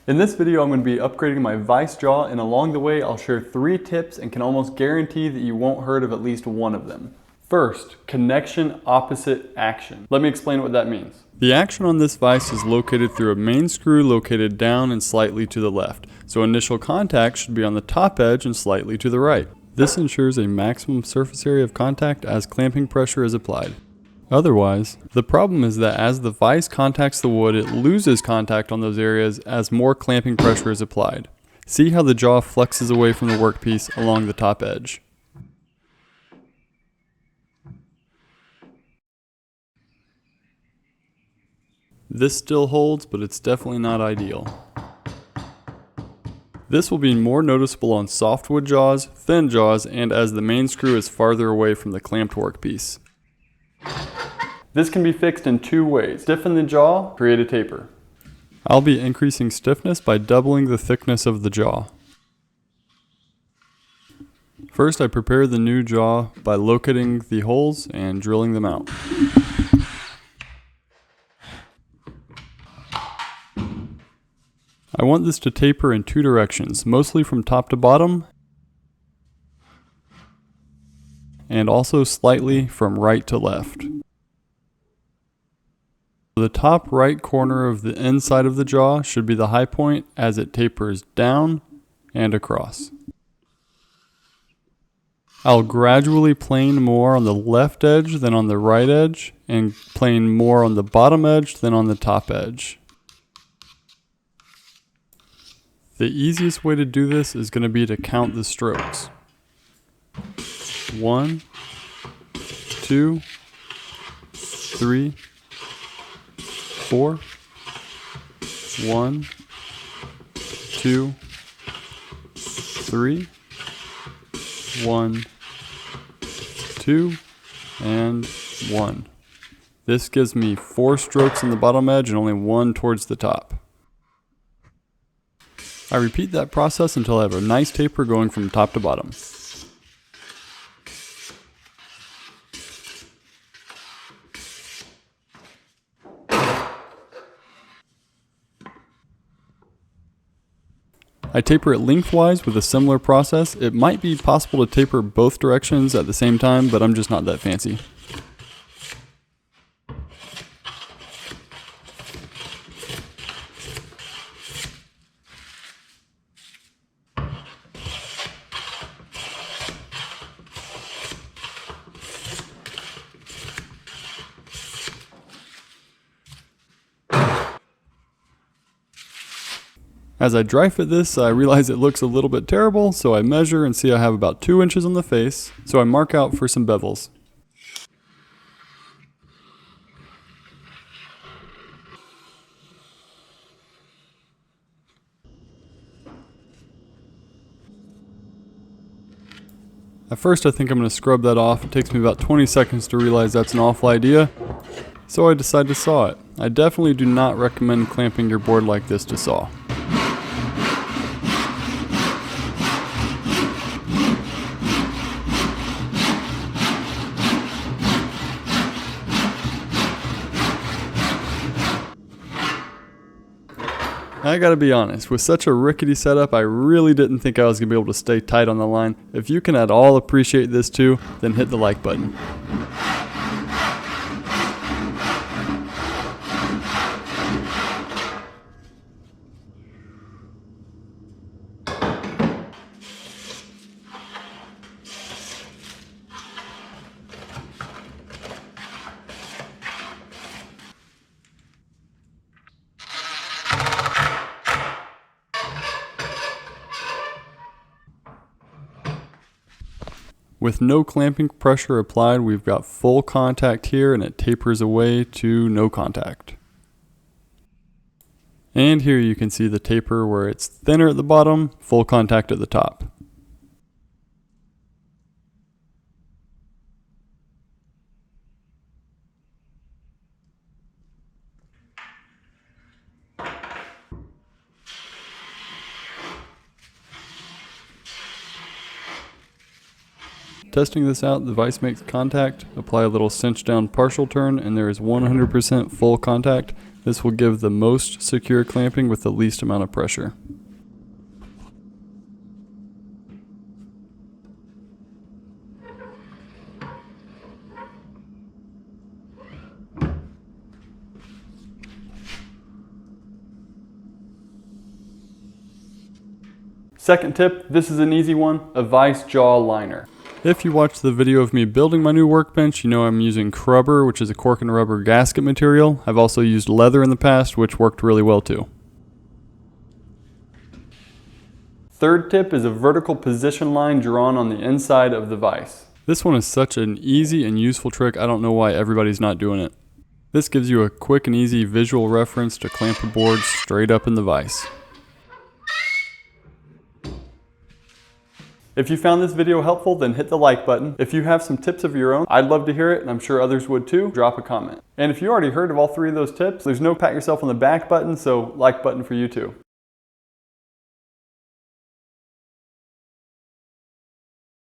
In this video, I'm going to be upgrading my vise jaw, and along the way, I'll share 3 tips and can almost guarantee that you won't heard of at least one of them. First, connection opposite action. Let me explain what that means. The action on this vise is located through a main screw located down and slightly to the left, so initial contact should be on the top edge and slightly to the right. This ensures a maximum surface area of contact as clamping pressure is applied. Otherwise, the problem is that as the vise contacts the wood, it loses contact on those areas as more clamping pressure is applied. See how the jaw flexes away from the workpiece along the top edge. This still holds, but it's definitely not ideal. This will be more noticeable on softwood jaws, thin jaws, and as the main screw is farther away from the clamped workpiece. This can be fixed in 2 ways. Stiffen the jaw, create a taper. I'll be increasing stiffness by doubling the thickness of the jaw. First, I prepare the new jaw by locating the holes and drilling them out. I want this to taper in 2 directions, mostly from top to bottom, and also slightly from right to left. The top right corner of the inside of the jaw should be the high point as it tapers down and across. I'll gradually plane more on the left edge than on the right edge, and plane more on the bottom edge than on the top edge. The easiest way to do this is going to be to count the strokes. 1, 2, 3, 4, 1, 2, 3, 1, 2, and 1. This gives me 4 strokes on the bottom edge and only 1 towards the top. I repeat that process until I have a nice taper going from top to bottom. I taper it lengthwise with a similar process. It might be possible to taper both directions at the same time, but I'm just not that fancy. As I dry fit this, I realize it looks a little bit terrible, so I measure and see I have about 2 inches on the face, so I mark out for some bevels. At first I think I'm going to scrub that off. It takes me about 20 seconds to realize that's an awful idea, so I decide to saw it. I definitely do not recommend clamping your board like this to saw. I gotta be honest, with such a rickety setup, I really didn't think I was gonna be able to stay tight on the line. If you can at all appreciate this too, then hit the like button. With no clamping pressure applied, we've got full contact here and it tapers away to no contact. And here you can see the taper where it's thinner at the bottom, full contact at the top. Testing this out, the vise makes contact, apply a little cinch down partial turn, and there is 100% full contact. This will give the most secure clamping with the least amount of pressure. Second tip, this is an easy one, a vise jaw liner. If you watched the video of me building my new workbench, you know I'm using crubber, which is a cork and rubber gasket material. I've also used leather in the past, which worked really well too. Third tip is a vertical position line drawn on the inside of the vise. This one is such an easy and useful trick, I don't know why everybody's not doing it. This gives you a quick and easy visual reference to clamp a board straight up in the vise. If you found this video helpful, then hit the like button. If you have some tips of your own, I'd love to hear it, and I'm sure others would too. Drop a comment. And if you already heard of all three of those tips, there's no pat yourself on the back button, so like button for you too.